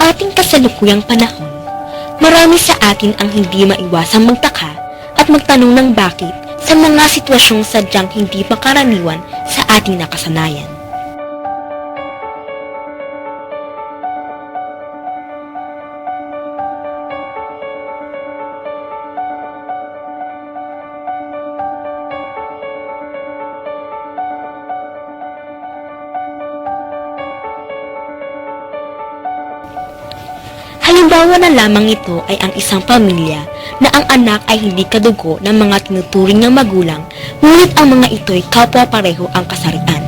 ating kasalukuyang panahon, marami sa atin ang hindi maiwasang magtaka at magtanong ng bakit sa mga sitwasyong sadyang hindi makaraniwan sa ating nakasanayan. Halimbawa na lamang ito ay ang isang pamilya na ang anak ay hindi kadugo ng mga tinuturing ng magulang, ngunit ang mga ito'y kapwa pareho ang kasarian.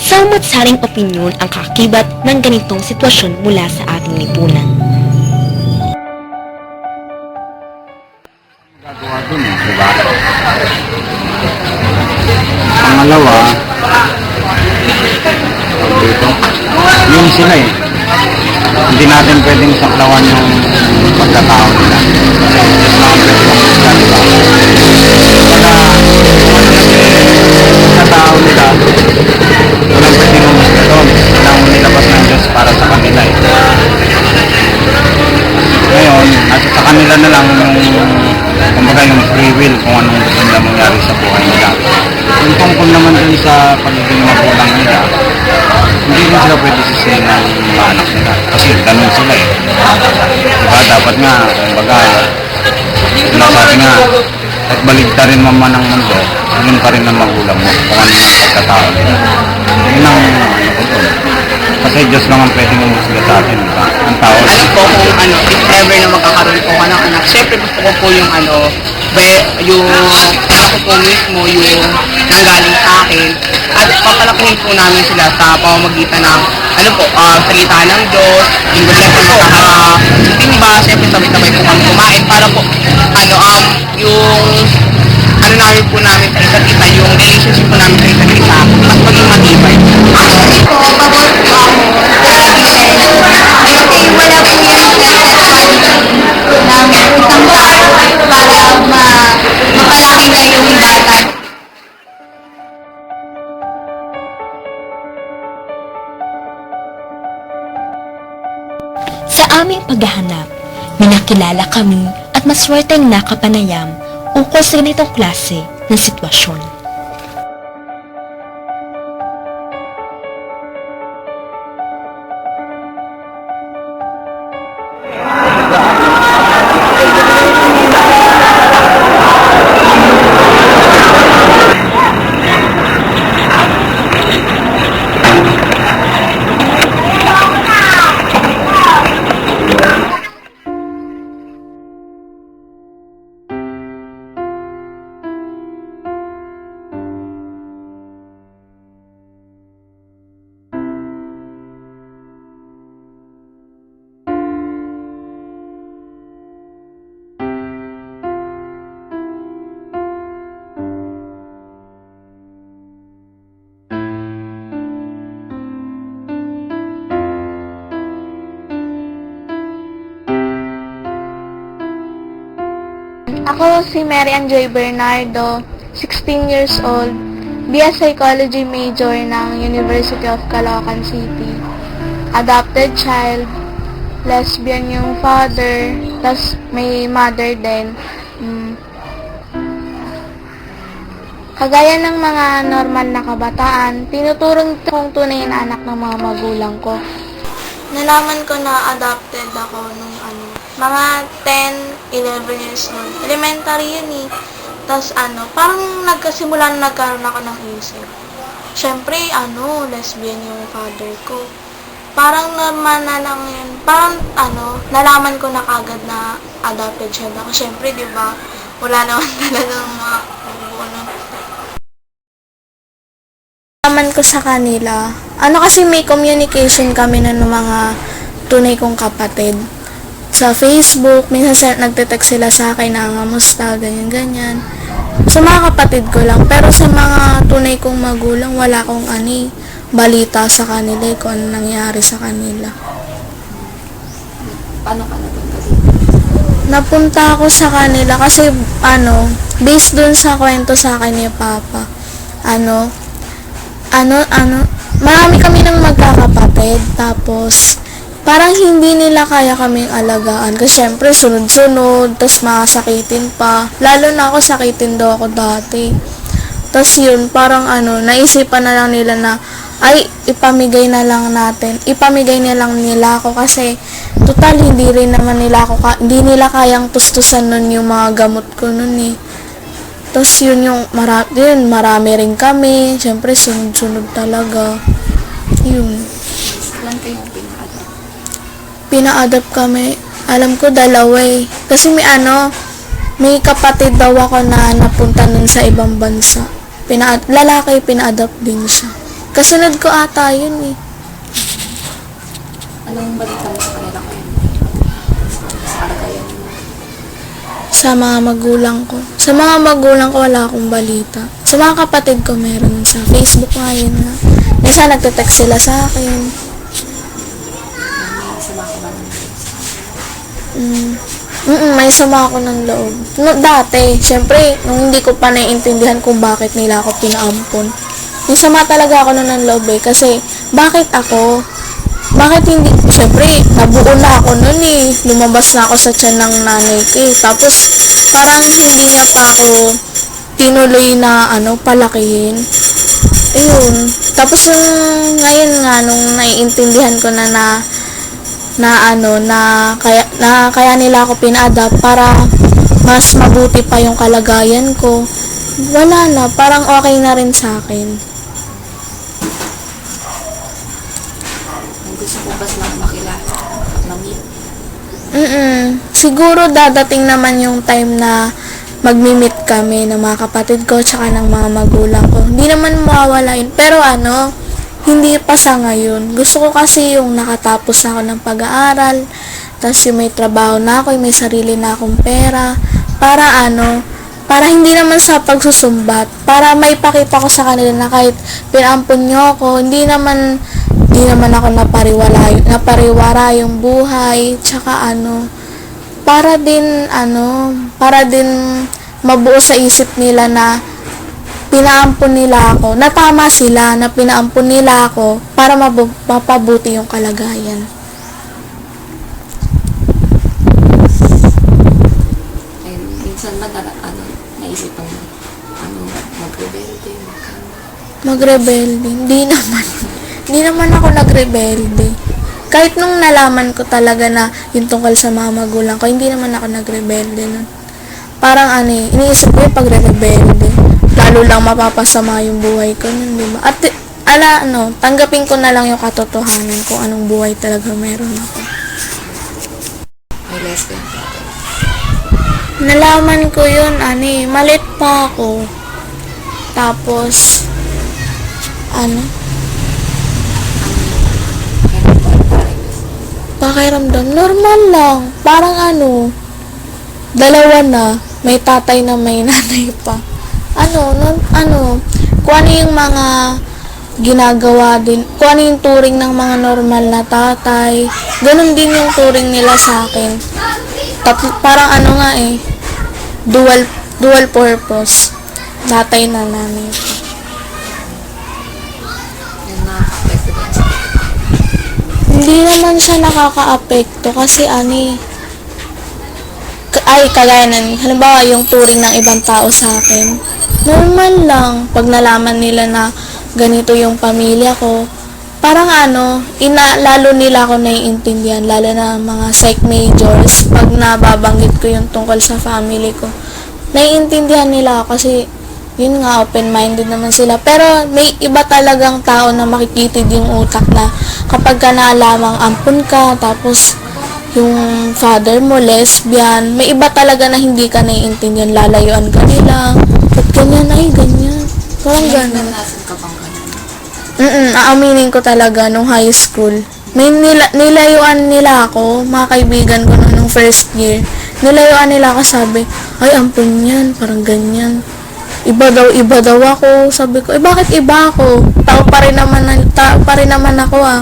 Samot-saring opinyon ang kakibat ng ganitong sitwasyon mula sa ating lipunan. Gagawa dun diba? Pangalawa, dito, yun sila Hindi natin pwedeng saklawan yung pagkatao nila. Just lang ang pwede mong isla, diba? Pagkatao nila, walang pwede mong isla doon. Kailangan nilabas ng Diyos para sa kanila Ngayon, nasa sa kanila na lang yung kumbaga yung free will kung anong gusto nila mangyari sa buhay nila. Yung tungkol naman din sa pagiging magulang nila, hindi rin sila pwede sisihin ng mga anak nila. Kasi ganun sila Diba? Dapat nga, kumbaga, sabi nga, at baligta rin man ang mundo, yun pa rin ang magulang mo kung ano yung pagkatao nila. Yun ang ko doon. Kasi Diyos lang ang pwedeng umusga sa atin, diba? Ang tao. Alam ko kung if ever na magkakaroon po ng anak, syempre gusto ko po yung yung anak ko po mismo, yung nanggaling sa akin, at papalakihin po namin sila sa pamamagitan ng, salita ng Diyos, yung siyempre po, timba, siyempre sabay-sabay po kami kumain, para po, yung, namin po namin sa isa't isa, yung relationship po namin sa isa't isa, mas maging matibay. Sa aming paghahanap, minakilala kami at maswerteng nakapanayam ukol sa ganitong klase ng sitwasyon. Ako si Mary Ann Joy Bernardo, 16 years old, BS Psychology major ng University of Caloocan City. Adopted child, lesbian yung father, tas may mother din. Kagaya ng mga normal na kabataan, tinuturong kong tunay na anak ng mga magulang ko. Nalaman ko na adopted ako nung mga 10, 11 years old. Elementary yun Tapos parang nagkasimula na nagkaroon ako ng isip. Siyempre, lesbian yung father ko. Parang naman na lang yun. Parang nalaman ko na kagad na adopted child ako. Siyempre, di ba, wala naman talagang mga nalaman ko sa kanila. Kasi may communication kami ng mga tunay kong kapatid. Sa Facebook, minsan nagte-text sila sa akin na kamusta, ganyan-ganyan. Sa mga kapatid ko lang. Pero sa mga tunay kong magulang, wala akong balita sa kanila kung ano nangyari sa kanila. Paano ka napunta dito? Napunta ako sa kanila kasi based dun sa kwento sa akin ni Papa. Marami kami ng magkakapatid, tapos parang hindi nila kaya kaming alagaan kasi syempre sunod-sunod, tapos makasakitin pa. Lalo na ako, sakitin daw ako dati. Tapos yun, parang naisipan na lang nila na ay, ipamigay na lang nila ako kasi total hindi rin naman nila ako hindi nila kayang tustusan nun yung mga gamot ko nun eh. Tapos yun yung marami rin kami, syempre sunod-sunod talaga. Yun. Ilan kayong pinaka-adopt? Pina-adopt kami, alam ko 2 eh. Kasi may kapatid daw ako na napunta nun sa ibang bansa. Lalaki, pina-adopt din siya. Kasunod ko ata yun eh. Anong balita mo sa kanila kayo? Sa kalagayan mo? Sa mga magulang ko. Sa mga magulang ko, wala akong balita. Sa mga kapatid ko, meron sa Facebook ngayon na. Minsan nagte-text sila sa akin. May sama ko ba ng May sama ako ng loob. Dati, syempre, nung hindi ko pa naiintindihan kung bakit nila ako pinaampon. May sama talaga ako ng loob eh. Kasi, bakit ako? Bakit hindi? Syempre, nabuo na ako nun eh. Lumabas na ako sa tiyan ng nanay ko eh. Tapos, parang hindi niya pa ako tinuloy na palakihin. Ayun. Tapos yung ngayon nga, nung naiintindihan ko na kaya nila ako pina-adopt para mas mabuti pa yung kalagayan ko. Wala na, parang okay na rin sa akin. gusto ko ba silang makilala? Ma-meet? Siguro dadating naman yung time na magmi-meet kami ng mga kapatid ko tsaka ng mga magulang ko. Hindi naman mawawala yun. Pero hindi pa sa ngayon. Gusto ko kasi yung nakatapos na ako ng pag-aaral, tapos yung may trabaho na ako, yung may sarili na akong pera, para hindi naman sa pagsusumbat, para may pakita ko sa kanila na kahit pinampun nyo ako, hindi naman ako napariwara yung buhay, tsaka para din mabuo sa isip nila na pinaampun nila ako, na tama sila, na pinaampun nila ako para mapabuti yung kalagayan. And minsan ba naisipan mo, magrebelde, Magrebelde? Hindi naman ako nagrebelde. Kahit nung nalaman ko talaga na yung tungkol sa mga magulang ko, hindi naman ako nagrebelde nun. Parang iniisip ko yung pagre-rebelde. Lalo lang mapapasama yung buhay ko nun, di ba? At tanggapin ko na lang yung katotohanan kung anong buhay talaga meron ako. may lesbian brother. Nalaman ko yun, malit pa ako. Tapos, pakiramdam, normal lang. Parang 2 na, may tatay na may nanay pa. Kung ano yung mga ginagawa din, kung ano yung turing ng mga normal na tatay, ganun din yung turing nila sa akin. Parang dual purpose. Tatay na nanay pa. Yung nakaka-affect din sa Hindi naman siya nakaka-apekto kasi kagaya ng, halimbawa yung turing ng ibang tao sa akin, normal lang pag nalaman nila na ganito yung pamilya ko. Parang lalo nila ako naiintindihan, lalo na mga psych majors, pag nababanggit ko yung tungkol sa family ko. Naiintindihan nila ako kasi yun nga, open-minded naman sila. Pero may iba talagang tao na makikitid yung utak na kapag ka naalamang ampun ka, tapos yung father mo, lesbian, may iba talaga na hindi ka naiintindihan, lalayuan ka nila. Ba't ganyan? Ay, ganyan. Parang ganyan. Naranasan ka bang ganun? Aaminin ko talaga nung high school. May nilayuan nila ako, mga kaibigan ko nung first year. Nilayuan nila ako, sabi, ay, ampun yan, parang ganyan. iba daw ako. Sabi ko, bakit iba ako? Tao pa rin naman ako ah.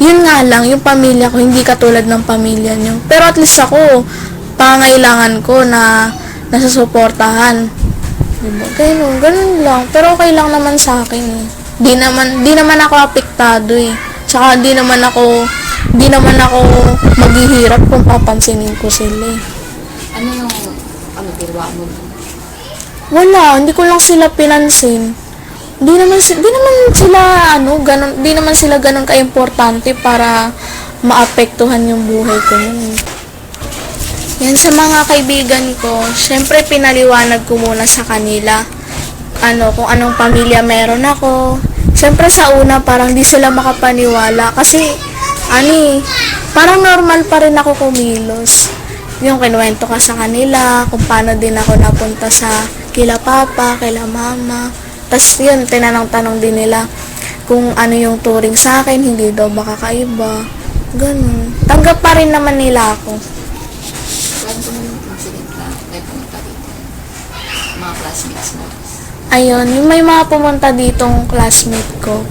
Yun nga lang, yung pamilya ko, hindi katulad ng pamilya niyo. Pero at least ako, pangailangan ko na nasusuportahan. Diba? Ganun lang. Pero okay lang naman sa akin eh. Di naman ako apektado eh. Tsaka di naman ako maghihirap kung papansinin ko sila eh. Ano yung, ginawa mo? Wala, hindi ko lang sila pinansin. Di naman sila ganun kaimportante para maapektuhan yung buhay ko nun. Yan sa mga kaibigan ko, syempre pinaliwanag ko muna sa kanila kung anong pamilya meron ako. Syempre sa una parang di sila makapaniwala kasi parang normal pa rin ako kumilos. Yung kinuwento ka sa kanila, kung paano din ako napunta sa kila papa, kila mama. Tapos yun, tinanong-tanong din nila kung ano yung turing sa akin, hindi daw makakaiba. Ganun. Tanggap pa rin naman nila ako. Kwento mo yung incident na may pumunta dito. Mga classmates mo. Ayun, yung may mga pumunta ditong classmate ko.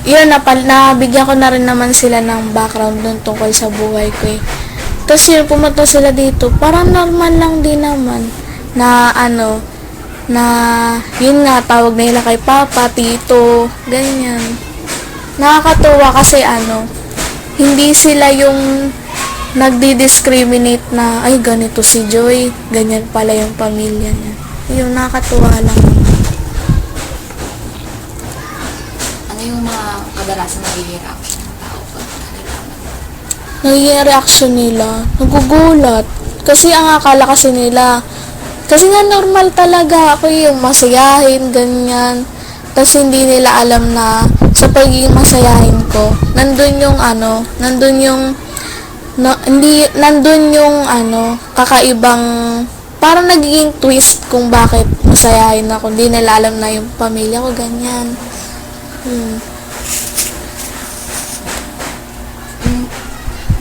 Yun, nabigyan ko na rin naman sila ng background dun tungkol sa buhay ko eh. Tapos yun, pumunta sila dito, parang normal lang din naman na yun nga, tawag na nila kay papa, tito, ganyan. Nakakatuwa kasi hindi sila yung nagdi-discriminate na, ay ganito si Joy, ganyan pala yung pamilya niya. Yun, nakakatuwa lang. Ano yung mga kadalasan nagiging reaction ng tao pag nalaman? Nagiging reaction nila, nagugulat. Kasi ang akala kasi nila, kasi nga normal talaga ako yung masayahin, ganyan. Tapos hindi nila alam na sa pagiging masayahin ko, nandun yung kakaibang, parang nagiging twist kung bakit masayahin ako. Hindi nila alam na yung pamilya ko, ganyan.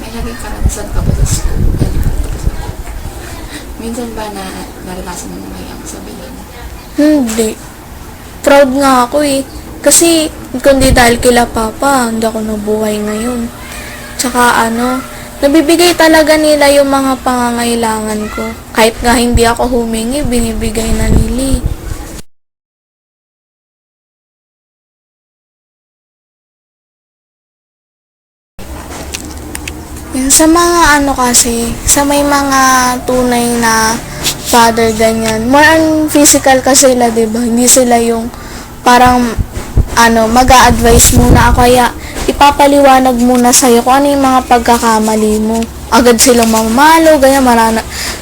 May naging karanasan ka ba sa school? Minsan ba na naranasan mo na may ang sabihin? Hindi. Proud nga ako eh. Kasi, kundi dahil kila papa, hindi ako nabuhay ngayon. Tsaka nabibigay talaga nila yung mga pangangailangan ko. Kahit nga hindi ako humingi, binibigay na nila. Yan, sa mga sa may mga tunay na father, ganyan. More on physical kasi sila, diba? Hindi sila yung parang mag-a-advise muna ako, kaya ipapaliwanag muna sa'yo kung ano yung mga pagkakamali mo. Agad silang mamalo, ganyan,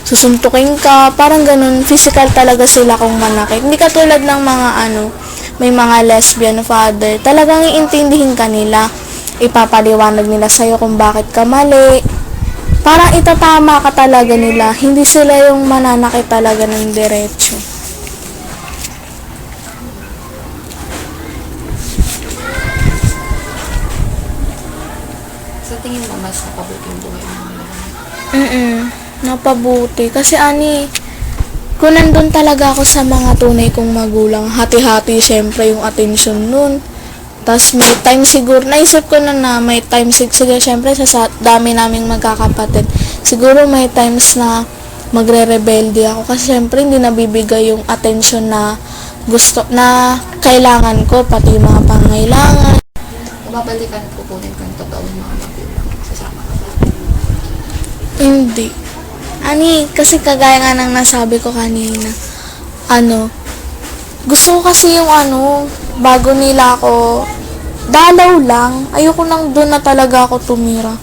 susuntukin ka, parang ganun. Physical talaga sila kung manakit. Hindi katulad ng mga may mga lesbian father. Talagang iintindihin ka nila. Ipapaliwanag nila sa'yo kung bakit ka mali. Parang itatama ka talaga nila. Hindi sila yung mananakit talaga ng diretso. Sa tingin mo, mas napabuti yung buhay mo ngayon? Napabuti. Kasi kung nandun talaga ako sa mga tunay kong magulang, hati-hati syempre yung attention nun. Tapos may time siguro, naisip ko na may time siguro, syempre sa dami naming magkakapatid, siguro may times na magre-rebelde ako kasi syempre hindi nabibigay yung attention na kailangan ko, pati yung mga pangailangan. Kung babalikan, kukunin ko yung totoo ng mga magulang. Sasama ka ba? Hindi. Kasi kagaya nga ng nasabi ko kanina, gusto ko kasi yung bago nila ako, dalaw lang, ayoko nang doon na talaga ako tumira.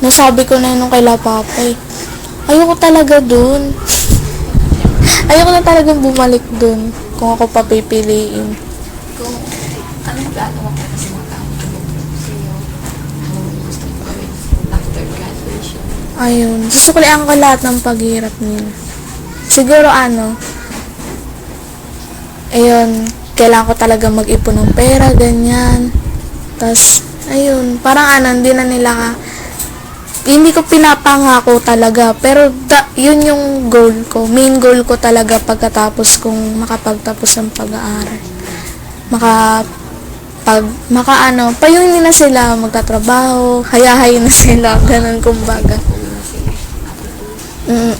Nasabi ko na yun nung kaila papa eh. Ayoko talaga doon. Ayoko na talagang bumalik doon kung ako papipiliin. Kung anong plano mo para sa mga tao sa'yo? Anong gusto mo gawin after graduation? Ayun. Susuklian ko lahat ng paghirap nila. Siguro kailangan ko talaga mag-ipon ng pera, ganyan. Tapos, ayun, parang hindi na nila hindi ko pinapangako talaga, pero yun yung goal ko. Main goal ko talaga pagkatapos kong makapagtapos ng pag-aaral. Payungin na sila, magtatrabaho, hayahay na sila, ganun kumbaga.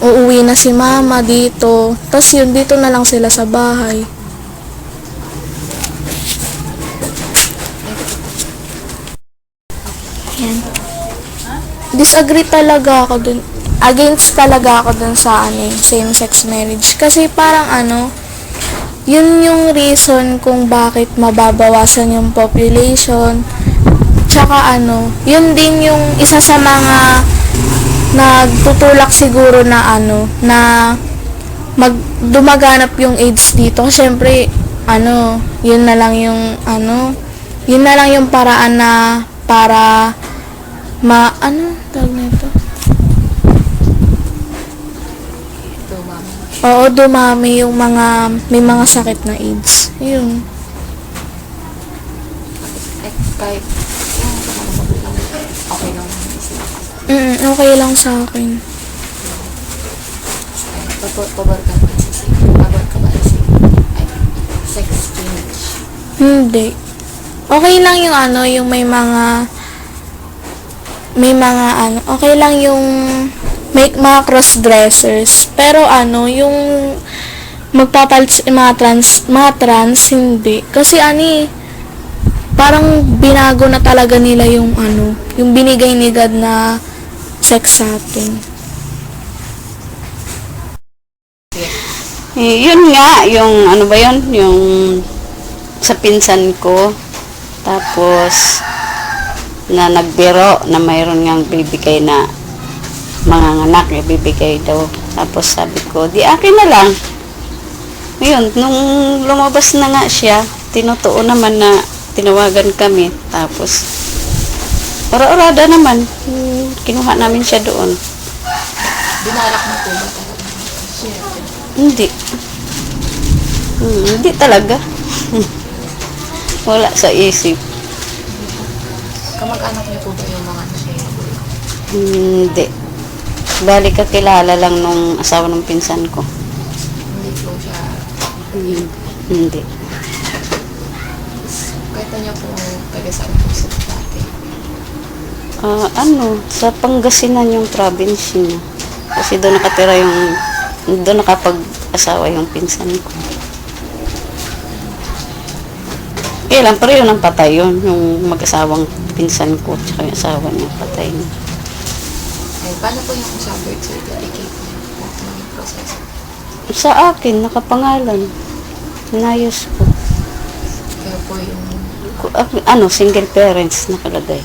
Uuwi na si mama dito, tapos yun, dito na lang sila sa bahay. Yan. Disagree talaga ako dun. Against talaga ako dun sa same-sex marriage. Kasi parang yun yung reason kung bakit mababawasan yung population. Tsaka yun din yung isa sa mga nagtutulak siguro na na dumaganap yung AIDS dito. Siyempre, yun na lang yung yun na lang yung paraan na para tawag nito? Oo, dumami yung may mga sakit na AIDS. Yun. Kahit yung sa mga magulang, okay lang naman sila. Okay lang sa akin. Pabar ka ba kasi sex change? Hindi. Okay lang yung yung may mga okay lang yung may mga cross-dressers. Pero yung magpapalit mga trans, hindi. Kasi parang binago na talaga nila yung yung binigay ni God na sex sa atin. Yun nga, yung ano ba yun, yung sa pinsan ko, tapos na nagbiro na mayroon ngang bibigay na mga anak, bibigay daw. Tapos sabi ko, di akin na lang. Ngayon, nung lumabas na nga siya, tinutuon naman na tinawagan kami. Tapos, ora-orada naman, kinuha namin siya doon. Dinalak mo po ba talaga? Hindi. Hindi talaga. Wala sa isip. Kamag-anak niyo po ba yung mga magulang? Hindi. Bali kakilala lang nung asawa ng pinsan ko. Hindi po siya. Hindi. Kahit niyo po taga saan po sa dati? Sa Pangasinan yung province niya. Kasi doon nakatira doon nakapag-asawa yung pinsan ko. Kaya lang, pero yun ang patay yun. Yung mag-asawang pinsan ko, tsaka yung asawa niya, patay niya. Ay, paano po yung sa birth certificate niya? Yung proseso? Sa akin, nakapangalan. Inayos ko. Kaya po yung Single parents nakalagay.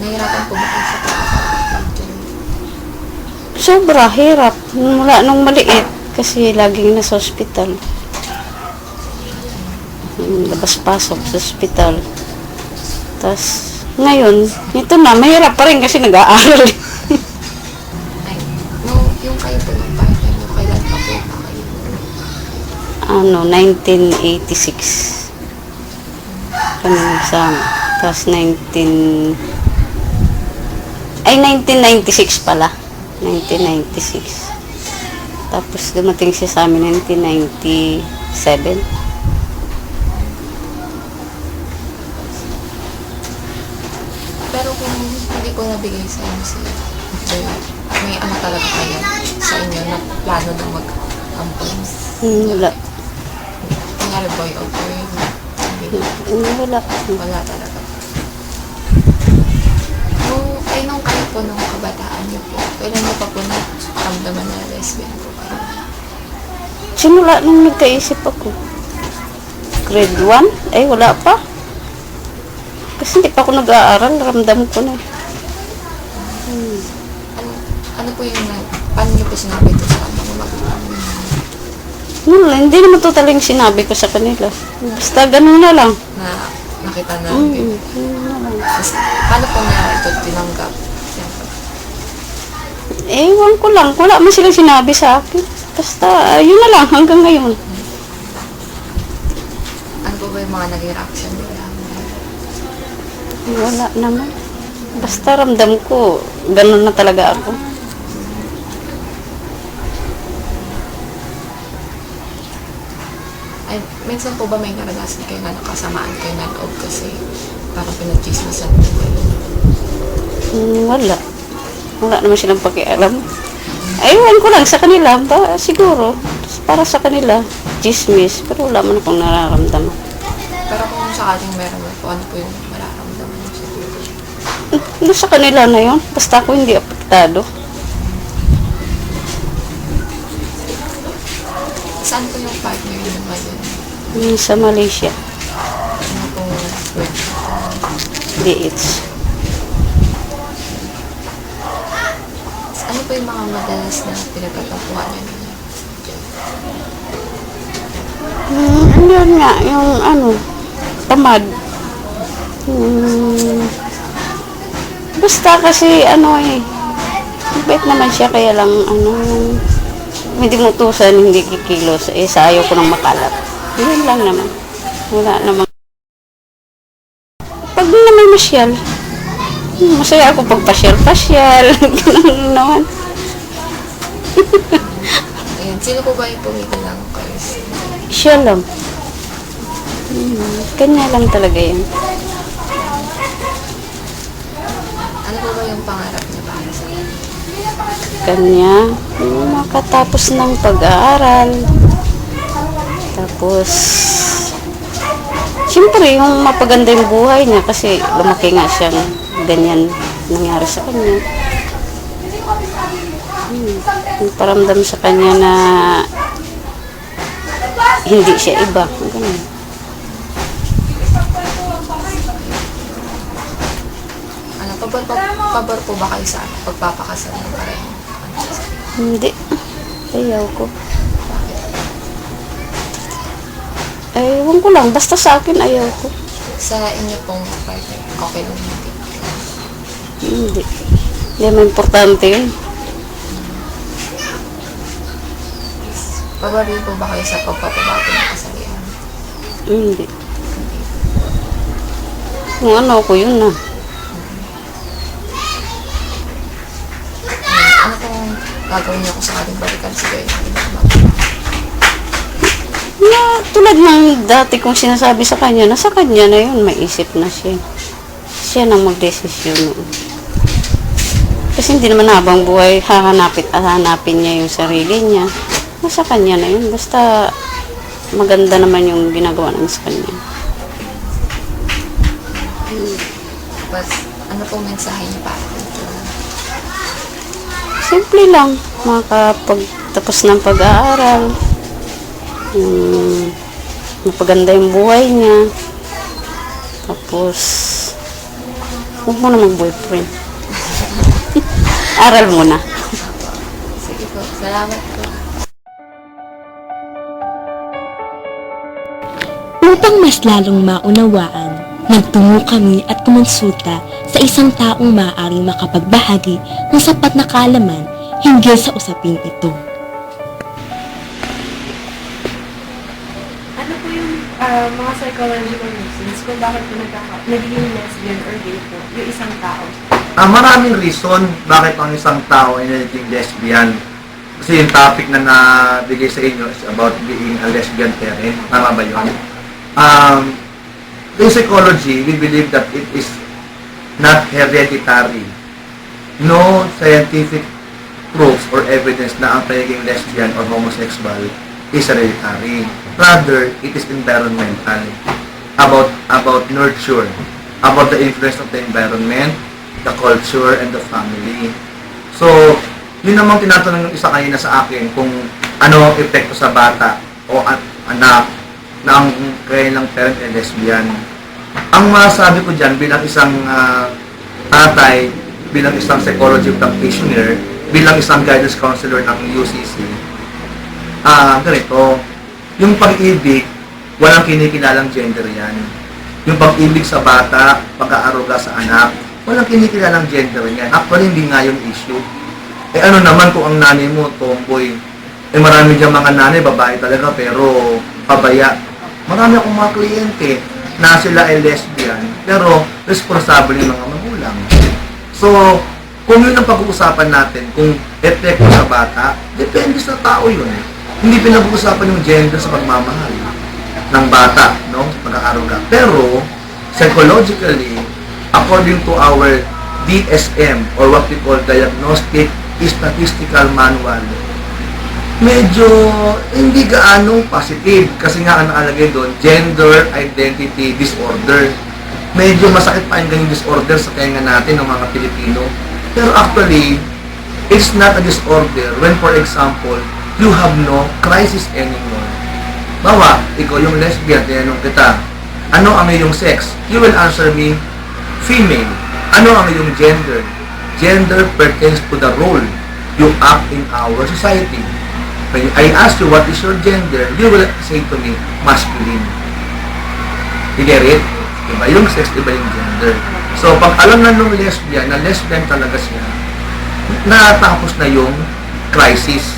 nahirapan po ba kayo sa pag-aaral? Sobra, hirap. Mula nung maliit, kasi laging nasa ospital. Labas-pasok sa ospital. Tapos, ngayon, ito na, mahirap pa rin kasi nag-aaral. Ay, yung kayo po ng partner mo, kailan pa po ba kayo? 1986. Kami nagsama. Tapos 1996 pala. 1996. Tapos dumating siya sa amin 1997. Pero kung hindi po nabigay sa inyo si Joy, may ano talaga kayo sa inyo na plano na mag-ampon? Wala. Kunyari boy or girl? Wala. Wala talaga. Nung kayo po nung kabataan niyo po, kailan niyo pa po naramdaman na lesbian po kayo? Simula nung nagkaisip ako. Grade 1? Ay, wala pa. Kasi hindi pa ako nag-aaral, ramdam ko na. Ano po yung, paano niyo po sinabi ito sa mga magulang? Hindi naman totaling sinabi ko sa kanila. Basta ganun na lang. Na nakita namin. Tapos, paano po niya ito tinanggap? Siyempre. Ewan ko lang. Wala man silang sinabi sa akin. Basta, yun na lang hanggang ngayon. Ano po ba yung mga naging reaction nila? Wala naman. Basta ramdam ko, ganun na talaga ako. Ay, minsan po ba may naranasan kayo na nakasamaan kayo ng loob kasi parang pinagchismisan po kayo? Wala. Wala naman silang pakialam. Ayun ko lang sa kanila, ba, siguro. Para sa kanila, chismis. Pero wala man akong nararamdaman. Pero kung sakaling meron mo po, ano po yung mararamdaman niyo siguro? Ano sa kanila na yun? Basta ako hindi apektado. Saan po yung partner niyo ngayon? Sa Malaysia, Ano po DH. ano po yung mga madalas na pinagkatapuan niyo ninyo? Yun nga, yung tamad. Basta kasi mabait naman siya kaya lang yung hindi mutusan, hindi kikilos, sa ayaw ko nang makalat. Yun lang naman. Wala naman. Pag naman masyal, masaya ako pag pasyal. Ganun naman. Ayan, sino po ba yung pumikilang kayo? Siya lang. Kanya lang talaga yan. Ano po ba yung pangarap niya para sa kanya? Kanya, makatapos ng pag-aaral. Tapos, siyempre, yung mapaganda yung buhay niya kasi lumaki nga siyang ganyan nangyari sa kanya. Yung paramdam sa kanya na hindi siya iba. Ganun. Ano, pabor po ba kayo sa pagpapakasal ng pareho? Hindi. Ayaw ko. Ewan ko lang. Basta sa akin, ayaw ko. Sa inyo pong partner, okay lang hindi? Hindi. Hindi naman importante yun. Pabor rin po ba kayo sa pagpapabago ng kasalihan? Hindi. Kung ano ko yun na. Ano kung gagawin niyo kung sakaling balikan si Gwen? Na, tulad ng dati kong sinasabi sa kanya, nasa kanya na yun, may isip na siya. Siya nang magdesisyon noon. Kasi hindi naman habang buhay, hahanapin niya yung sarili niya. Nasa kanya na yun, basta maganda naman yung ginagawa namin sa kanya. But, ano pong mensahe niyo para dito? Simple lang, makapagtapos ng pag-aaral, mapaganda yung buhay niya, tapos huwag mo na mag-boyfriend. Aral muna. Sige po, salamat po. Upang mas lalong maunawaan, nagtungo kami at kumonsulta sa isang taong maaaring makapagbahagi ng sapat na kaalaman hinggil sa usaping ito. Ano po yung mga psychological reasons kung bakit po nagiging lesbian or gay po yung isang tao? Maraming reason bakit ang isang tao ay naging lesbian. Kasi yung topic na nabigay sa inyo is about being a lesbian parent. Tama ba yun? In psychology, we believe that it is not hereditary. No scientific proofs or evidence na ang pagiging lesbian or homosexual is hereditary. Rather, it is environmental. About nurture. About the influence of the environment, the culture, and the family. So, yun namang tinatanong ng isa kanina sa akin kung ano ang epekto sa bata o anak na ang kailang parent ay lesbian. Ang masasabi ko dyan bilang isang tatay, bilang isang psychology practitioner, bilang isang guidance counselor ng UCC, ganito, yung pag-ibig, walang kinikilalang gender yan. Yung pag-ibig sa bata, pag-aaruga sa anak, walang kinikilalang gender yan. Actually, hindi nga yung issue. Ano naman kung ang nanay mo, tomboy, marami dyan mga nanay, babae talaga, pero pabaya. Marami akong mga kliyente na sila ay lesbian, pero responsable yung mga magulang. So, kung yun ang pag-uusapan natin, kung epekto sa bata, depende sa tao yun. Hindi pinag-uusapan yung gender sa pagmamahal ng bata, no? Pag-aaruga. Pero, psychologically, according to our DSM, or what we call Diagnostic Statistical Manual, medyo hindi gaano positive. Kasi nga ang nakalagay doon, gender identity disorder. Medyo masakit pa yung ganyung disorder sa tenga natin ng mga Pilipino. Pero actually, it's not a disorder when, for example, you have no crisis anymore. Bawa, ikaw yung lesbian, tinanong kita, ano ang iyong sex? You will answer me, female. Ano ang iyong gender? Gender pertains to the role you act in our society. When I ask you what is your gender, you will say to me, masculine. You get it? Iba yung sex, iba yung gender. So, pag alam na nung lesbian, na lesbian talaga siya, natapos na yung crisis.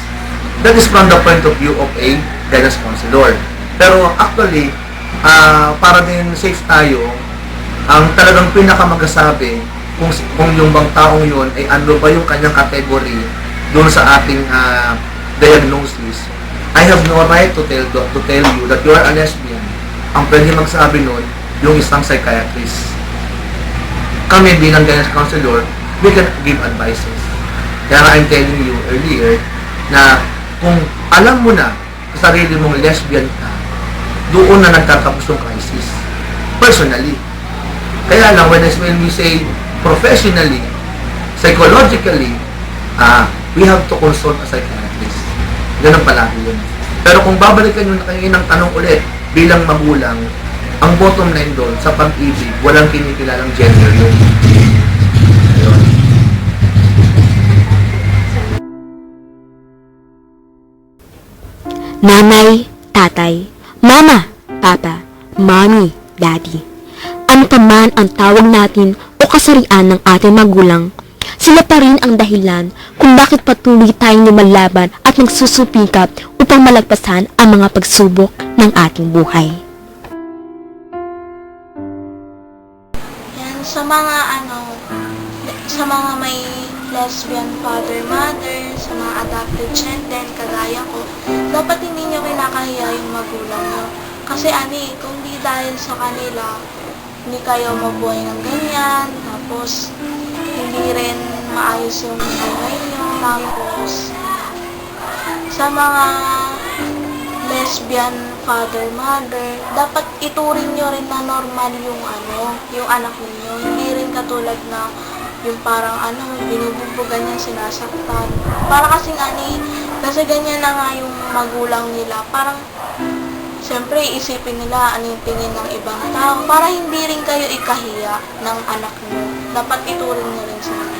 That is from the point of view of a guidance counselor. Pero actually, para din safe tayo, ang talagang pinakamagasabi kung yung bang taong yun ay ano ba yung kanyang category doon sa ating diagnosis. I have no right to tell you that you are a lesbian. Ang pwede magsabi nun, yung isang psychiatrist. Kami bilang guidance counselor, we can give advices. Kaya nga I'm telling you earlier na kung alam mo na sa sarili mong lesbian ka, doon na nagtatapos yung crisis. Personally. Kaya lang, when we say professionally, psychologically, we have to consult a psychiatrist. Ganun palagi yun. Pero kung babalikan nyo na kayo ng tanong ulit bilang magulang, ang bottom line doon, sa pag-ibig, walang kinikilalang gender yun. Ayun. Nanay, tatay, mama, papa, mommy, daddy. Ano pa man ang tawag natin o kasarian ng ating magulang, sila pa rin ang dahilan kung bakit patuloy tayong lumalaban at nagsusupikap upang malagpasan ang mga pagsubok ng ating buhay. Yan, sa mga may lesbian father, mother, sa mga adopted children, kagaya ko, dapat hindi nyo kinakahiya yung magulang nyo. Kasi kung di dahil sa kanila, hindi kayo mabuhay ng ganyan, tapos hindi rin maayos yung buhay nyo. Tapos, sa mga lesbian father, mother, dapat ituring nyo rin na normal yung anak ninyo. Hindi rin katulad na yung parang binububugan niya, sinasaktan. Para kasing kasi ganyan na nga yung magulang nila. Parang, siyempre, isipin nila ano yung tingin ng ibang tao. Para hindi rin kayo ikahiya ng anak niyo. Dapat ituring nyo rin sila.